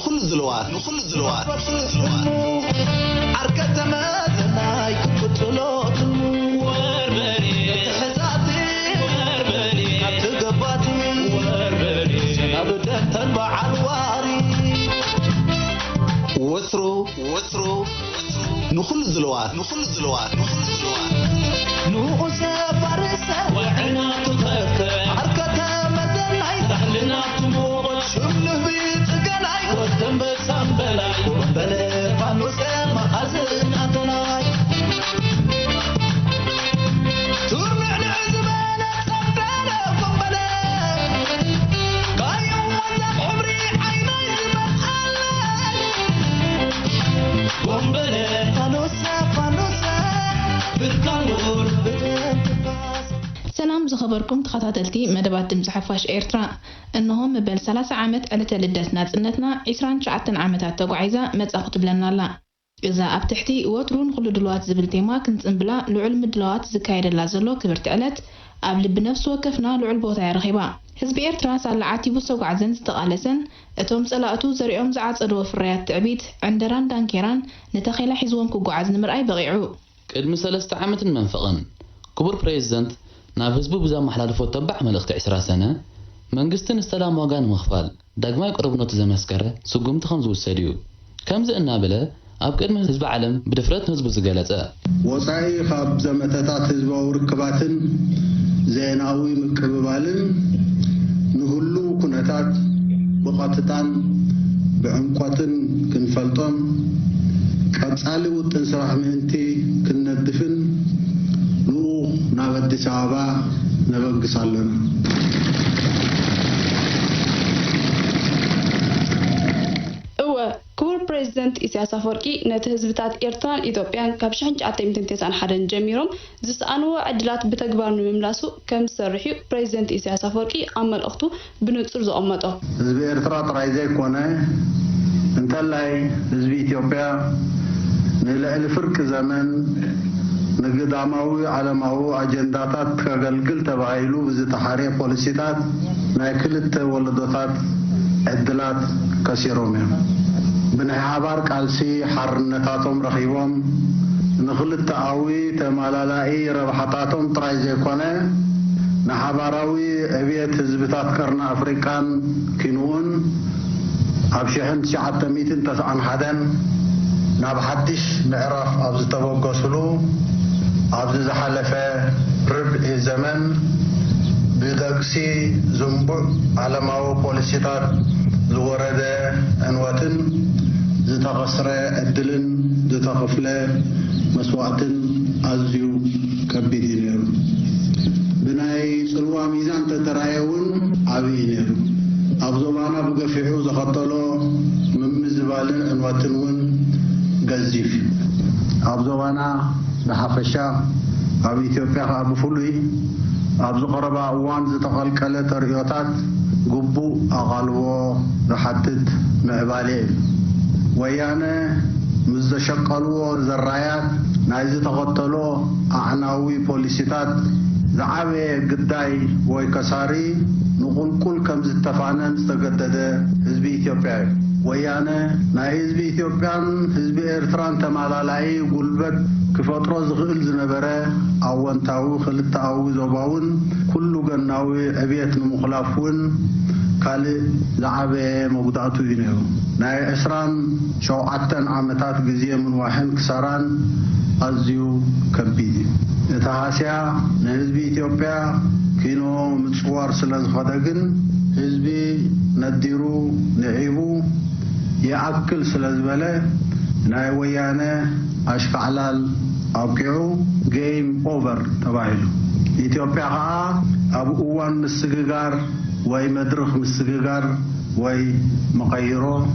نخل الزلوات عركة مازناي كتلوت وربري تحزاتي وربري تقباتي وربري أبدا تنبع الواري وثرو نخل الزلوات نوسى فرسة وعناق خفة عركة مازناي تحلنا تموت شمله بيت قناي والذنب سنبلاي وبلا فانوسى مخازن أطلاي ترمع العزبانة سنبلا وبلا قايم وزب حمري عيني المسألة وبلا فانوسى بالقلور سلام زخبركم تخطاتلتي مدبات دمز حفاش إيرترا إنهم بل 3 عامت ألتا لدسنا تنتنا 29 عامتات تقعيزة متأخذ بلنا لا إذا أبتحتي وطرون خلو دلوات زبلتيما كنت انبلا لعلم دلوات زكايد اللازلو كبرت ألت قبل بنفس وكفنا لعل بوتا رخيبا حزب إيرترا سالعاتي بسوق عزن استقالسن اتوم سلاقتو زريعهم زعات صدو فريات تعبيت عندران دانكيران نتخيل حزوهم كوقو عزن مرأي بغيعو قدم 3 عامت منفقن كبر بريزيدنت ناب حزب بزا محلالفو تبع ملقت 10 سنة منجستن السلام واغان مخفال داقما يقربنو تزمسكره سقومت خمزو السديو كم زئنا بلا اب قدم حزب عالم بدفرت حزب زغلصه وصاي خاب زمتታት ህዝባዊ ርክባትን ዜናዊ ምክብባልን ንሁሉ ኩነታት ብቐጥታን ብዕምቆትን ክንፈልጦም ቀጻሊ ውጥን ስራሕ ምንቲ ክንነድፍን ናብ አዲስ አበባ ነበግሳለን ክቡር ፕሬዝዳንት ኢሳያስ አፈወርቂ ነቲ ህዝብታት ኤርትራን ኢትዮጵያን ካብ 1991 ጀሚሮም ዝሰኣንዎ ዕድላት ብተግባር ንምምላሱ ከም ዝሰርሑ ፕሬዝዳንት ኢሳያስ አፈወርቂ ኣብ መልእኽቱ ብንጹር ዘቐመጦ ህዝቢ ኤርትራ ጥራይ ዘይኮነ እንተላይ ህዝቢ ኢትዮጵያ ንልዕሊ ፍርቂ ዘመን ንግዳማዊ ዓለማዊ አጀንዳታት ከገልግል ተባሂሉ ብዝተሓርየ ፖሊሲታት ናይ ክልተ ወለዶታት ዕድላት ከሲሮም እዮም ብናይ ሓባር ቃልሲ ሓርነታቶም ረኺቦም ንኽልተኣዊ ተማላላይ ረብሓታቶም ጥራይ ዘይኮነ ንሓባራዊ ዕብየት ህዝብታት ቀርኒ ኣፍሪካን ኪንውን ኣብ 1991 ናብ ሓድሽ ምዕራፍ ኣብ ዝተበገሱሉ عبد الحلفة ربع زمن بدقسي زنبع على ما هو بوليسيات زورد أنواتن زتغسر الدلن زتغفلة مسواتن أزيو كبدينير بناي سلوى ميزان تترايون عبينير أبزوانا بقفعو زخطلو من مزبالن أنواتنون قزيف أبزوانا بحفشة أب إثيوبيا أبو فلوي أبو قربا أوان زتقلقل تريوتات قبو أغالو رحتت معبالي ويانا مزشقلو زرايات نايز تغطلو أعناوي بوليسيتات زعابي قداي ويكساري نقول كل كم زتفانن استقدد حزب إثيوبيا ويانا ناي حزب إثيوبيان حزب إرتران تمالالاي قلبت كفترة زغل زنبرة أوانتاوي خلطاوي زوباون كل جناوي أبيت مخلافون كالي زعابي مقدعتو ينيو ناي إسران شوعتن عامتات جزية من واحد كسران أزيو كبيدي نتحاسيا نحزبي إثيوبيا كينو متصور سلز خدقن حزبي نديرو نعيبو يأكل سلز بله ناي ويانا أشفعلال أوكيو جيم أوفر تبايلو إثيوبيا أبو أوان مسججار واي مدرخ مسججار واي مقيرو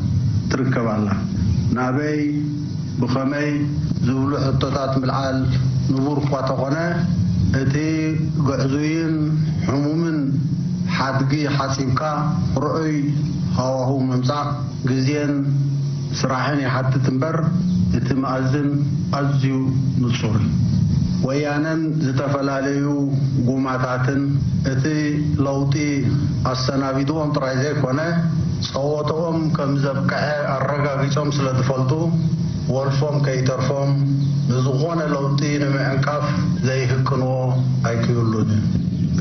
تركب الله نابي بخمي زولو حطوطات ملعال نبور قواتقنا اتي قعزوين حمومن حادقي حاسبكا رؤي هواهو ممسع قزين سراحيني حتى تنبر اتمأذن أزيو نصوري ويانا زتفلاليو قوماتاتن اتي لوطي السنابيدو انترايزي كونه صوتهم كم زبقع الرقاقيتهم سلتفلتو والفهم كي ترفهم بزغون لوطين معنقف زي هكنو ايكيولون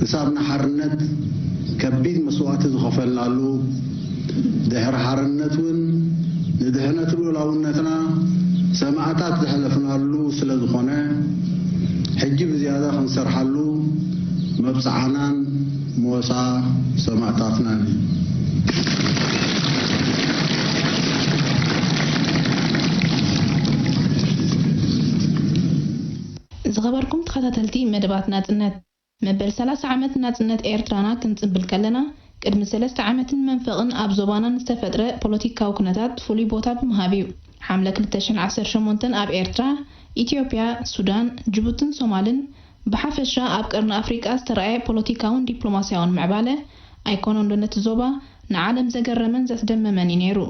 كسابنا حرنت كبيد مسوات زغفلنا له دهر حرنتون ندهنت له لونتنا سماعتات زحلفنا له سلزخونه حجي بزيادة خنسرح له مبصعنان موسى سماعتاتنا زغبركم تخاتلتي مدبات ناتنت مبل 3 عامت ناتنت إيرترانا كنتبل كلنا قدم 3 عامت منفقن أب زبانا نستفدر بوليتيكا وكنتات فولي بوتا بمهابيو حملة 2018 أب إيرترا إثيوبيا سودان جيبوتن صومالن بحفشة أب قرن أفريقيا استرعي بوليتيكاون دبلوماسياون معبالة أيكونون دونت زوبا نعالم زقرمن زتدممن ينيرو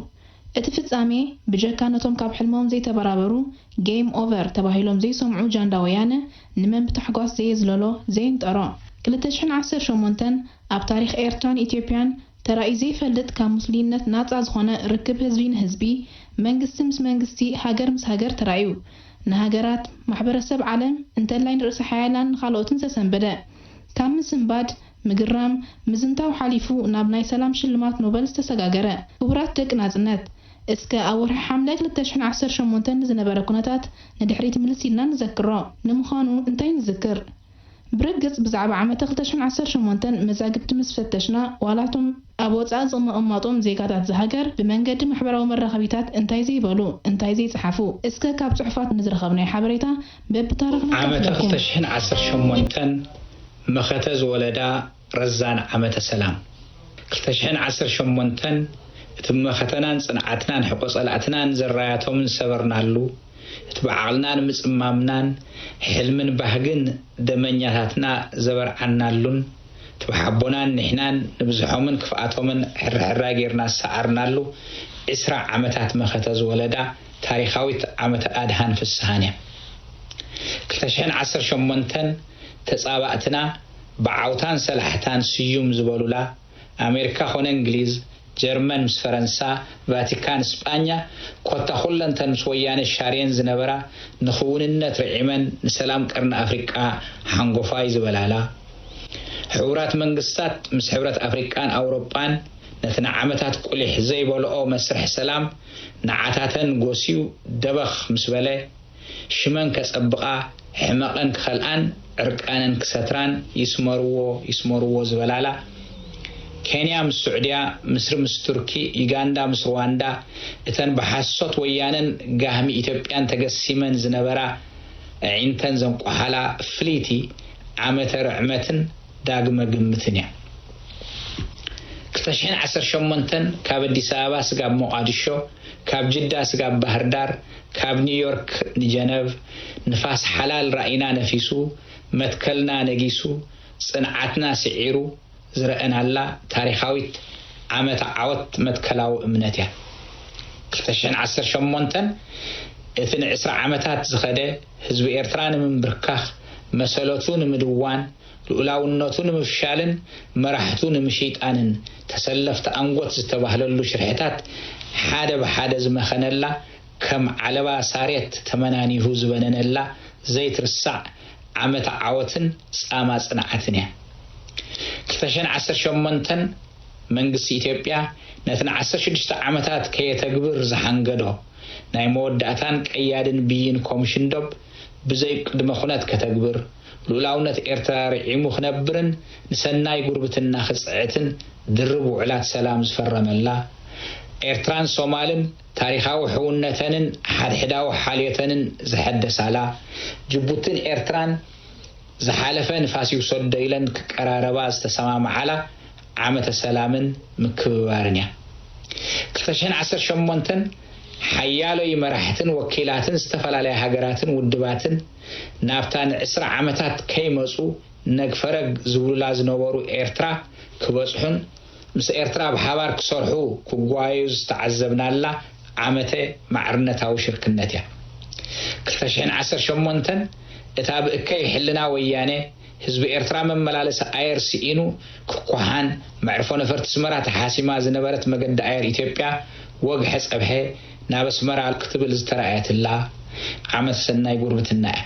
اتفصامي بجكانتهم كاب حلمهم زي تبرابرو جيم اوفر تباهيلهم زي سمعو جانداويانه نمن بتحقاس زي زلولو زي انطرا 2018 اب تاريخ ايرتران اثيوبيان ترى زي فلت كمسلمنت ناصع زخونه ركب حزبين حزبي منغستمس منغستي هاجر مس هاجر ترايو نهاجرات محبرسب عالم انتلاين رأس حيالان خالوتن سسنبدا كم سنباد مجرام مزنتاو حليفو نابناي سلام شلمات نوبل استسغاغره كبرات دق ناصنت اسك اور حمله 2018 زنبره كنتات ندحريت ملسينا نذكرو نمخانو انتي نذكر برقص بزعبه عام 2018 مزاجبت مسفتشنا ولاتم ابوصا زمقماطوم زيغاتات زهاجر بمنجد محبراو مرخبيتات انتي زي بلو انتي زي صحفو اسك كاب صحفات نزرخبنا حبريتا ببتارخنا عام 2018 مختز ولدا رزان عامة سلام 2018 ثم ختنان صنعتنا حقوق الاتنان زراياتهم سبرنالو تبعلنا مصمامنان حلمن بهجن دمنياتنا زبرعنالون تبحبونا نحنان نبزحومن كفاتهم حراغيرنا سعرنالو اسرع عامتات مختز ولدا تاريخاوي عامة ادهان في السهانه 2018 تصابعتنا بعوتان سلحتان سيوم زبالولا أمريكا خون إنجليز جرمن مس فرنسا فاتيكان إسبانيا كوتا خلن تنسويان الشارين زنبرا نخون النترعمن نسلام قرن أفريقيا حنقفاي زبالالا حورات منقستات مس حورات أفريقيان أوروبان نتنا عمتات قولي حزي بولو مسرح سلام نعاتاتن قوسيو دبخ مسبالي شمن كسبقا حمقن كخلقان عرقانن كستران يسمرو زبلالا كينيا مس السعودية مصر مس تركي يوغندا مس رواندا اتن بحسوت ويانن قاهمي إثيوبيان تقسيمن زنبرا عينتن زنقو حالا فليتي عامة رعمتن داقم قمتنيا 2018 كاب أديس أبابا سقاب مقادشو كاب جدة سقاب بحردار كاب نيويورك نجنيف نفاس حلال رأينا نفيسو متكلنا نجيسو صنعتنا سعيرو زرقنا الله تاريخاويت عامة عوت متكلاو امنتيا 2018 12 عامتات زخده حزب إيرتران من بركاخ مسألتون مدوان لولاونتون مفشالن مرحتون مشيطانن تسلفت انغوت زتباهللو شرحتات حاده بحاده زمخنلا كم علبا ساريت تمنانيهو زبننلا زيت رسع عامت عوتن صاما صنعتنيا 2018 منغس إثيوبيا نتن 16 عامتات كيتغبر زحنغدو ناي موداتان قيادن بين كوميشن دوب بزي قدم خنات كتغبر لولاونت إيرترا رعيمو خنبرن نسناي قربتنا خصعتن درب وعلات سلام زفرملا إيرتران صومالن تاريخاو حونتنن حدحداو حاليتنن زحدثالا جيبوتن إيرتران زحالفن فاسيو صديلن كقراربا استسمام على عامة سلامن مكبارنيا 2018 حيالو يمرحتن وكيلاتن استفلالي هاجراتن ودباتن نافتان اسرع عامتات كيمصو نغفرق زبولا زنبرو إيرترا كبصحن مس إيرترا بحبار كسرحو كغوايز تعذبنالا عامته معرنتاو شركنتيا 2018 اتاب اكي حلنا ويانه ህዝቢ ኤርትራ መመላለስ ኣየር ሲኢኑ ክኳሃን መዕርፎ ነፈርቲ ስመራ ተሓሲማ ዝነበረት መገዲ ኣየር ኢትዮጵያ ወግሐ ፀብሐ ናብ ኣስመራ ክትብል ዝተረኣየትላ ዓመት ሰናይ ጉርብትና እያ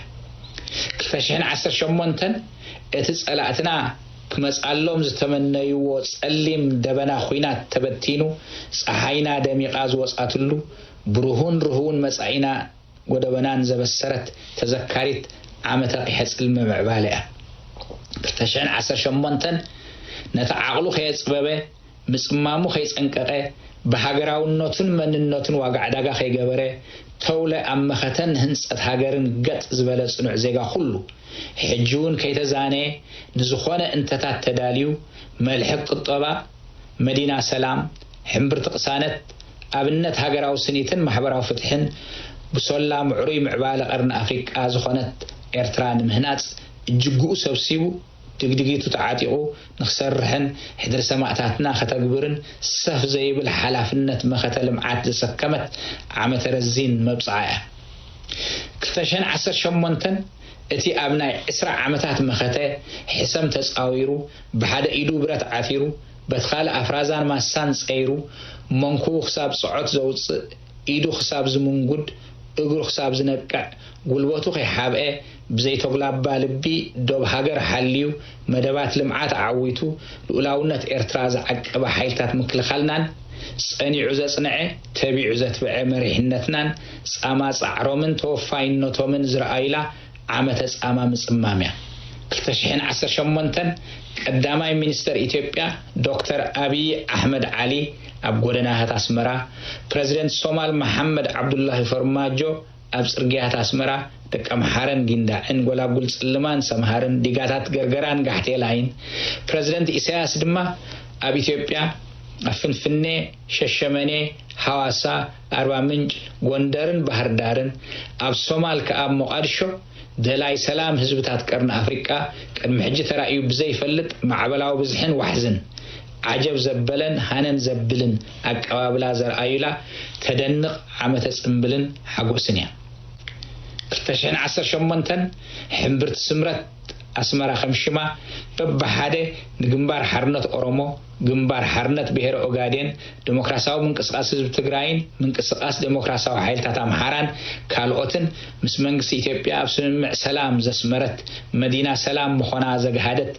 2018 እቲ ጸላእትና ክመጻሎም ዝተመነይዎ ጸሊም ደበና ኹይናት ተበቲኑ ፀሓይና ደሚቓ ዝወጻትሉ ብሩሁን ርሁውን መጻኢና ጎደበናን ዘበሰረት ተዘካሪት ዓመተ ቂሕጽል ምዕባለያ 2018 ነታ ዓቕሉ ከየጽበበ ምጽማሙ ከይጸንቀቀ በሃገራውነቱን መንነቱን ዋጋ ዕዳጋ ከይገበረ ተውለ ኣመኸተን ህንጸት ሃገርን ገጽ ዝበለ ጽኑዕ ዜጋ ሁሉ ሕጂውን ከይተዛነ ንዝኾነ እንተታት ተዳልዩ መልሕቅ ቁጠባ መዲና ሰላም ሕምብርቲ ቅሳነት ኣብነት ሃገራዊ ስኒትን ማሕበራዊ ፍትሕን ብሶላ ምዕሩይ ምዕባለ ቀርኒ ኣፍሪቃ ዝኾነት ኤርትራ ንምህናጽ እጅግኡ ሰብሲቡ ድግድጊቱ ተዓጢቑ ንኽሰርሕን ሕድሪ ሰማዕታትና ከተግብርን ሰፍ ዘይብል ሓላፍነት መኸተ ልምዓት ዝሰከመት ዓመተ ረዚን መብፅዓ እያ 2018 እቲ ኣብ ናይ 20 ዓመታት መኸተ ሕሰም ተፃዊሩ ብሓደ ኢዱ ብረት ዓፊሩ በትኻለ ኣፍራዛን ማሳን ፀይሩ መንኩቡ ክሳብ ጽዖት ዘውፅእ ኢዱ ክሳብ ዝምንጉድ እግሩ ክሳብ ዝነቅዕ ጉልበቱ ከይሓብአ ብዘይተጉላባ ልቢ ዶብ ሃገር ሓልዩ መደባት ልምዓት ዓዊቱ ልኡላውነት ኤርትራ ዝዓቀበ ሓይልታት ምክልኻልናን ጸኒዑ ዘጽንዐ ተቢዑ ዘትብዐ መሪሕነትናን ጻማ ጻዕሮምን ተወፋይነቶምን ዝረኣይላ ዓመተ ጻማ ምጽማምያ 2018 ቀዳማይ ሚኒስተር ኢትዮጵያ ዶክተር አብይ አሕመድ ዓሊ ኣብ ጎደናታት ኣስመራ ፕሬዝደንት ሶማል መሐመድ ዓብዱላሂ ፈርማጆ ኣብ ጽርግያታት ኣስመራ ደቀ መሓረን ጊንዳዕን ጎላጉል ጽልማን ሰምሃርን ዲጋታት ገርገራን ጋሕቴላይን ፕሬዝደንት ኢሳያስ ድማ ኣብ ኢትዮጵያ ኣፍንፍኔ ሸሸመኔ ሐዋሳ ኣርባ ምንጭ ጎንደርን ባህርዳርን ኣብ ሶማል ከኣብ ሞቃዲሾ ደላይ ሰላም ህዝብታት ቀርኒ ኣፍሪቃ ቅድሚ ሕጂ ተራእዩ ብዘይፈልጥ ማዕበላዊ ብዝሕን ዋሕዝን ዓጀብ ዘበለን ሃነን ዘብልን ኣቀባብላ ዘርኣዩላ ተደንቕ ዓመተ ጽምብልን ሓጎስን እያ 2018 ሕምብርቲ ስምረት ኣስመራ ከምሽማ በብሓደ ንግንባር ሓርነት ኦሮሞ ግንባር ሓርነት ብሔረ ኦጋዴን ዲሞክራሲያዊ ምንቅስቃስ ህዝቢ ትግራይን ምንቅስቃስ ዲሞክራሲያዊ ሓይልታት ኣምሓራን ካልኦትን ምስ መንግስቲ ኢትዮጵያ ኣብ ስምምዕ ሰላም ዘስመረት መዲና ሰላም ምኾና ዘግሃደት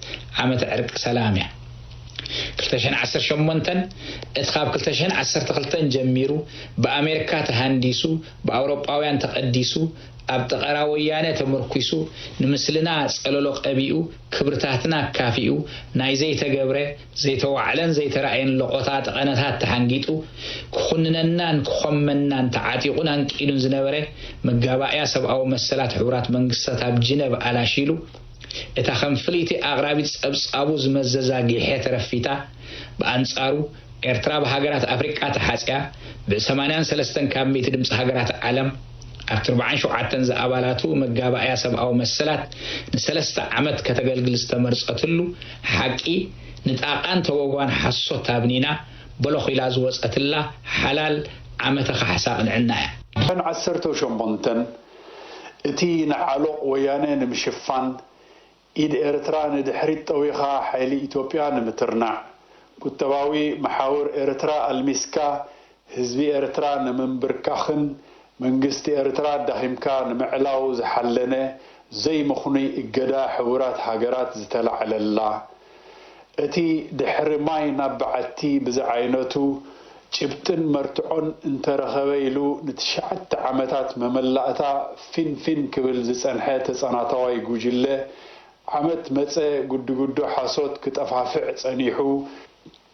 ዓመተ ዕርቂ ሰላም እያ 2018 እቲ ካብ 2012 ጀሚሩ በአሜሪካ ተሃንዲሱ በአውሮፓውያን ተቀዲሱ ኣብ ተቐራ ወያነ ተመርኩሱ ንምስልና ጸለሎ ቀቢኡ ክብርታትና ካፊኡ ናይ ዘይተገብረ ዘይተዋዕለን ዘይተራእየን ለቆታ ተቐነታት ተሓንጊጡ ክኹንነናን ክኾመናን ተዓጢቁን አንቂሉን ዝነበረ መጋባእያ ሰብኣዊ መሰላት ሕብራት መንግስታት ኣብ ጅነቭ ኣላሺሉ እታ ከምፍሊቲ ኣቅራቢት ጸብጻቡ ዝመዘዛ ጊልሄ ተረፊታ በአንጻሩ ኤርትራ በሃገራት ኣፍሪቃ ተሓጽያ ብ83 ካብ ሚእቲ ድምፂ ሃገራት ዓለም ኣብ 47 ዘኣባላቱ መጋባእያ ሰብኣዊ መሰላት ንሰለስተ ዓመት ከተገልግል ዝተመርጸትሉ ሓቂ ንጣቃን ተወጓን ሓሶት ታብኒና በለኺላ ዝወፀትላ ሓላል ዓመተ ከሓሳብ ንዕና እያ 18 እቲ ንዓሎቕ ወያነ ንምሽፋን ኢድ ኤርትራ ንድሕሪት ጠዊኻ ሓይሊ ኢትዮጵያ ንምትርናዕ ቁጠባዊ መሓውር ኤርትራ ኣልሚስካ ህዝቢ ኤርትራ ንምንብርካኽን መንግስቲ ኤርትራ ዳኺምካ ንምዕላው ዝሓለነ ዘይምኹኑይ እገዳ ሕቡራት ሃገራት ዝተላዕለላ እቲ ድሕሪ ማይ ናብ በዓቲ ብዝዓይነቱ ጭብጥን መርትዖን እንተረኸበ ኢሉ ንትሽዓተ ዓመታት መመላእታ ፊንፊን ክብል ዝጸንሐ ተጸናታዋይ ጉጅለ ዓመት መፀ ጉድጉዶ ሓሶት ክጠፋፍዕ ጸኒሑ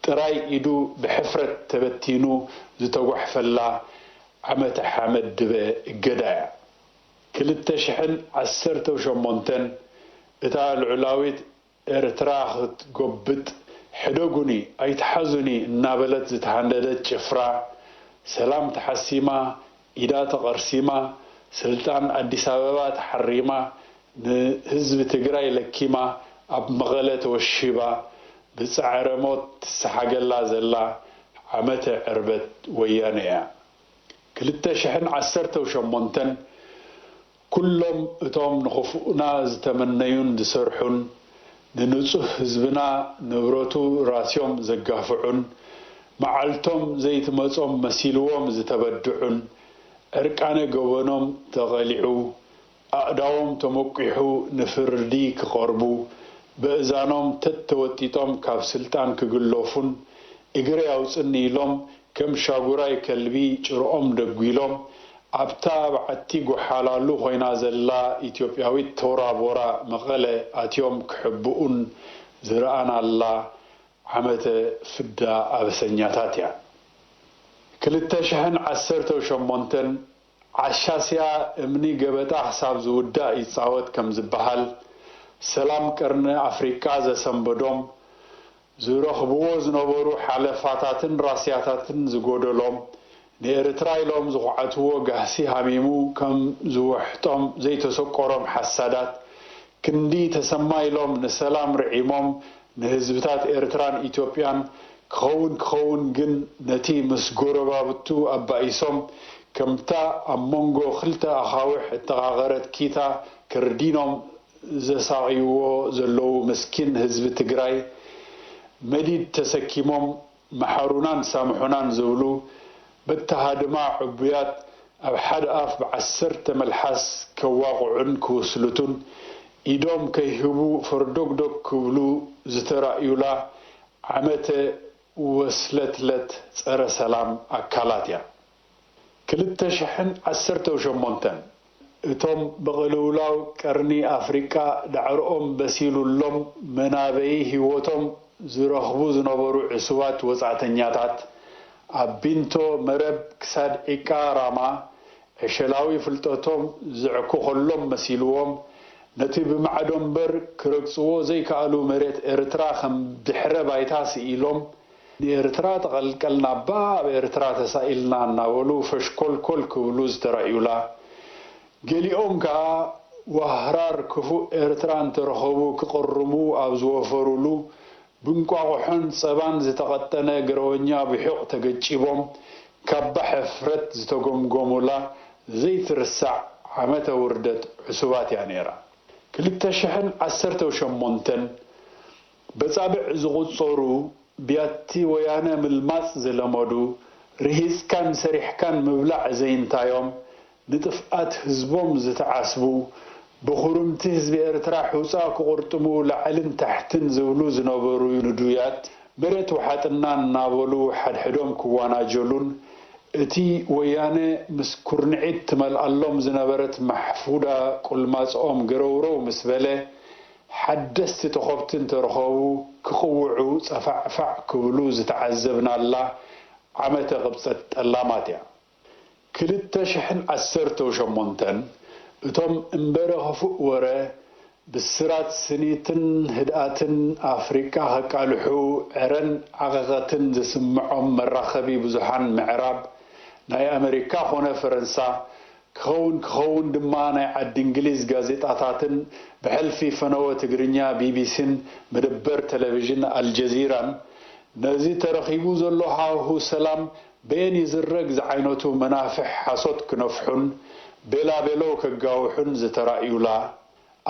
ጥራይ ኢዱ ብሕፍረት ተበቲኑ ዝተጓሕፈላ ዓመተ ሓመድ ድበ እገዳያ 2018 እታ ልዑላዊት ኤርትራ ክትጎብጥ ሕደጉኒ ኣይትሓዙኒ እናበለት ዝተሃንደደት ጭፍራ ሰላም ተሓሲማ ኢዳ ተቐርሲማ ስልጣን አዲስ አበባ ተሐሪማ ንህዝብ ትግራይ ለኪማ ኣብ መቐለ ተወሺባ ብጻዕረ ሞት ተሰሓገላ ዘላ ዓመተ ዕርበት ወያነ እያ 2018 ኩሎም እቶም ንኽፉኡና ዝተመነዩን ዝሰርሑን ንንጹህ ህዝብና ንብረቱ ራስዮም ዘጋፍዑን መዓልቶም ዘይትመጾም መሲልዎም ዝተበድዑን ዕርቃነ ገበኖም ተቐሊዑ ኣእዳዎም ተመቂሑ ንፍርዲ ክቐርቡ በእዛኖም ተተወጢጦም ካብ ስልጣን ክግለፉን እግረ ያውፅኒ ኢሎም ከም ሻጉራይ ከልቢ ጭርኦም ደጉሎም ኣብታ በዓቲ ጎሓላሉ ኮይና ዘላ ኢትዮጵያዊት ተወራቦራ መቐለ ኣትዮም ክሕብኡን ዝረኣናላ ዓመተ ፍዳ ኣበሰኛታት እያ 2018 ዓሻስያ እምኒ ገበጣ ሓሳብ ዝውዳእ ይፃወት ከም ዝበሃል ሰላም ቀርኒ ኣፍሪካ ዘሰንበዶም ዝረኽብዎ ዝነበሩ ሓለፋታትን ራስያታትን ዝጎደሎም ንኤርትራ ኢሎም ዝኹዓትዎ ጋህሲ ሃሚሙ ከም ዝውሕጦም ዘይተሰቆሮም ሓሳዳት ክንዲ ተሰማይሎም ንሰላም ርዒሞም ንህዝብታት ኤርትራን ኢትዮጵያን ክኸውን ግን ነቲ ምስ ጎረባብቱ ኣባኢሶም ከምታ ኣብ መንጎ ክልተ ኣኻውሕ እተቓቐረት ኪታ ክርዲኖም ዘሳቂዎ ዘለዉ ምስኪን ህዝቢ ትግራይ መዲድ ተሰኪሞም መሓሩናን ሳምሑናን ዝብሉ ብተሃድማ ዕቡያት ኣብ ሓደ ኣፍ ብ10 መልሓስ ከዋቕዑን ክውስልቱን ኢዶም ከይህቡ ፈርዶግዶግ ክብሉ ዝተራእዩላ ዓመተ ወስለትለት ጸረ ሰላም ኣካላት እያ 2018 እቶም በቕልውላው ቀርኒ ኣፍሪካ ዳዕሮኦም በሲሉሎም መናበይ ህይወቶም ዝረኽቡ ዝነበሩ ዕሱባት ወጻእተኛታት ኣብ ቢንቶ መረብ ክሳድ ዒቃ ራማ ዕሸላዊ ፍልጠቶም ዝዕኩኸሎም መሲልዎም ነቲ ብማዕዶም በር ክረግጽዎ ዘይከኣሉ መሬት ኤርትራ ከም ድሕረ ባይታ ስኢሎም ንኤርትራ ተቐልቀልና ባ ኣብ ኤርትራ ተሳኢልና እናበሉ ፈሽኮልኮል ክብሉ ዝተራእዩላ ገሊኦም ከዓ ዋህራር ክፉእ ኤርትራ እንተረኸቡ ክቐርሙ ኣብ ዝወፈሩሉ ብንቋቑሖን ፀባን ዝተቐጠነ ገረወኛ ብሑቕ ተገጪቦም ካባ ሕፍረት ዝተጎምጎሙላ ዘይትርሳዕ ዓመተ ውርደት ዕሱባት እያ ነይራ 2018 በጻብዕ ዝቝጸሩ ቢያቲ ወያነ ምልማጽ ዝለመዱ ርሂጽካን ሰሪሕካን ምብላዕ ዘይንታዮም ንጥፍኣት ህዝቦም ዝተዓስቡ ብኹርምቲ ህዝቢ ኤርትራ ሕውፃ ክቁርጥሙ ላዕልን ታሕትን ዝብሉ ዝነበሩ ንዱያት መሬት ወሓጥና እናበሉ ሓድሕዶም ክዋናጀሉን እቲ ወያነ ምስ ኩርንዒት ትመልኣሎም ዝነበረት ማሕፉዳ ቁልማፅኦም ገረውረው ምስ በለ ሓደስቲ ተኸብትን ተረኸቡ ክቕውዑ ፀፋዕፋዕ ክብሉ ዝተዓዘብናላ ዓመተ ቅብፀት ጠላማት እያ 2018 እቶም እምበረ ኸፉእ ወረ ብስራት ስኒትን ህድኣትን ኣፍሪካ ከቃልሑ ዕረን ዓቐቐትን ዝስምዖም መራኸቢ ብዙሓን ምዕራብ ናይ ኣሜሪካ ኾነ ፈረንሳ ክኸውን ድማ ናይ ዓዲ እንግሊዝ ጋዜጣታትን ብሕልፊ ፈነወ ትግርኛ ቢቢሲን መደበር ቴሌቪዥን አልጀዚራን ነዚ ተረኺቡ ዘሎ ሃሁ ሰላም በየን ይዝረግ ዝዓይነቱ መናፍሕ ሓሶት ክነፍሑን ቤላቤሎ ከጋውሑን ዝተራእዩላ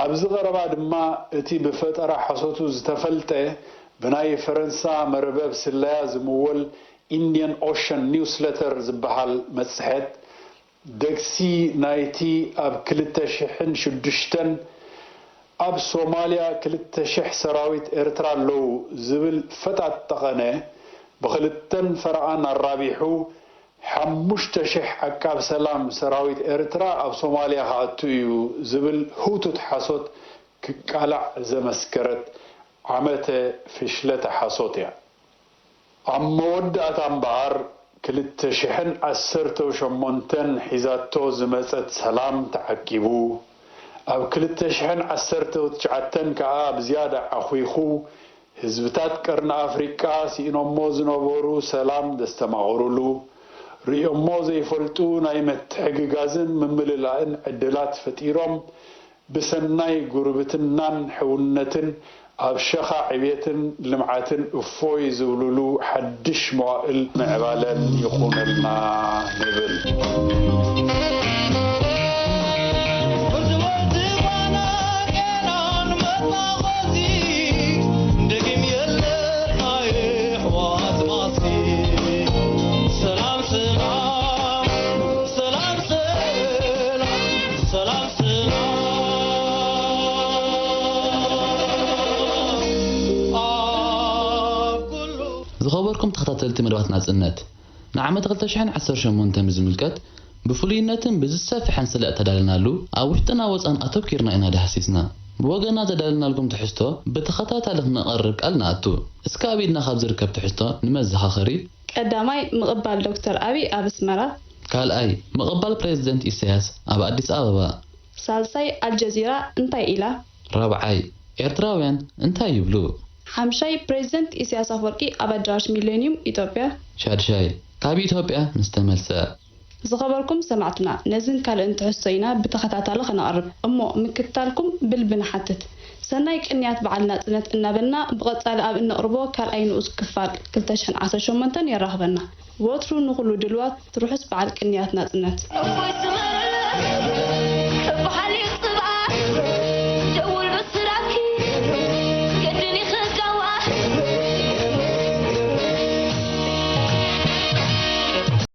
ኣብዚ ቀረባ ድማ እቲ ብፈጠራ ሓሶቱ ዝተፈልጠ ብናይ ፈረንሳ መርበብ ስለያ ዝምወል ኢንዲያን ኦሽን ኒውስሌተር ዝበሃል መጽሔት ደግሲ ናይቲ ኣብ 2006 ኣብ ሶማሊያ 2000 ሰራዊት ኤርትራ ኣለዉ ዝብል ፈጣጥ ጠቐነ ብክልተን ፈርኣን ኣራቢሑ 5,000 ዓቃብ ሰላም ሰራዊት ኤርትራ ኣብ ሶማሊያ ሃኣቱ እዩ ዝብል ህውቱት ሓሶት ክቃላዕ ዘመስከረት ዓመተ ፍሽለተ ሓሶት እያ ኣብ መወዳእታ እምበኣር 2018 ሒዛቶ ዝመፀት ሰላም ተዓቂቡ ኣብ 2019 ከዓ ብዝያዳ ዓኺኹ ህዝብታት ቀርኒ ኣፍሪካ ሲኢኖሞ ዝነበሩ ሰላም ዘስተማቕሩሉ ርዮሞ ዘይፈልጡ ናይ ምትሕግጋዝን ምምልላእን ዕድላት ፈጢሮም ብሰናይ ጉርብትናን ሕውነትን ኣብ ሸኻ ዕብየትን ልምዓትን እፎይ ዝብልሉ ሓድሽ መዋእል ምዕባለን ይኹነልና ንብል What's the word? ዝኸበርኩም ተኸታተልቲ መደባት ናጽነት ንዓመት 2018 ብዝምልከት ብፍሉይነትን ብዝሰፍሐን ስለ ተዳልናሉ ኣብ ውሽጥና ወፃን ኣተኪርና ኢና ዳሃሲስና ብወገና ዘዳልናልኩም ትሕዝቶ ብተኸታታሊ ክነቐርብ ቃልና ኣቱ እስከ ኣብድና ካብ ዝርከብ ትሕዝቶ ንመዘኻኸሪ ቀዳማይ ምቕባል ዶክተር አብይ ኣብ ኣስመራ ካልኣይ ምቕባል ፕሬዝደንት ኢሳያስ ኣብ ኣዲስ ኣበባ ሳልሳይ አልጀዚራ እንታይ ኢላ ራብዓይ ኤርትራውያን እንታይ ይብሉ ሓምሻይ ፕሬዝደንት ኢሳያስ አፈወርቂ ኣብ ኣዳራሽ ሚሌኒየም ኢትዮጵያ ሻድሻይ ካብ ኢትዮጵያ ምስተመልሰ ዝኸበርኩም ሰማዕቱና ነዝን ካልእን ትሕዝቶ ኢና ብተኸታታሊ ክነቕርብ እሞ ምክትታልኩም ብልብን ሓትት ሰናይ ቅንያት በዓል ናጽነት እናበልና ብቐጻሊ ኣብ እንቕርቦ ካልኣይ ንኡስ ክፋል 2018 የራኽበና ወትሩ ንኹሉ ድልዋት ትርሑስ በዓል ቅንያት ናጽነት